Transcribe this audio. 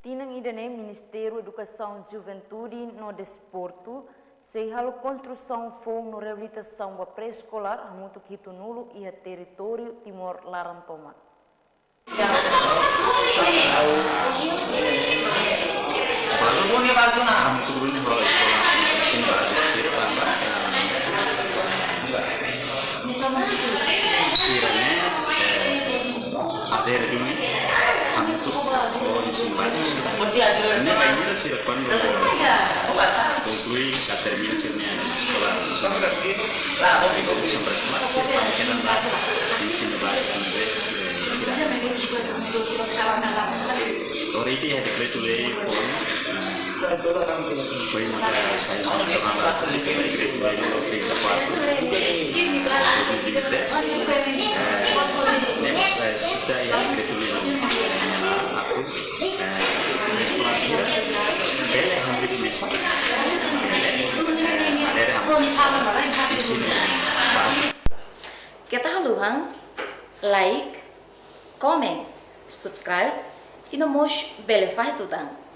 Tinang idane Ministério Educação, Juventude no Desporto, se halo construção fom no reabilitação da pré-escolar, muito quito nulo e a território Timor Larantoma. Ini banyak sih depan concluir la terminazione scolastica. Bisa bersama mungkin di sini bahasa Inggris. Already had a great way for going saya sama great way looking the part. Next sudah ya great way aku eksplorasi dari hampir bisa di sini. Kita haluhang like, comment, subscribe e no mosh bele faz tutang.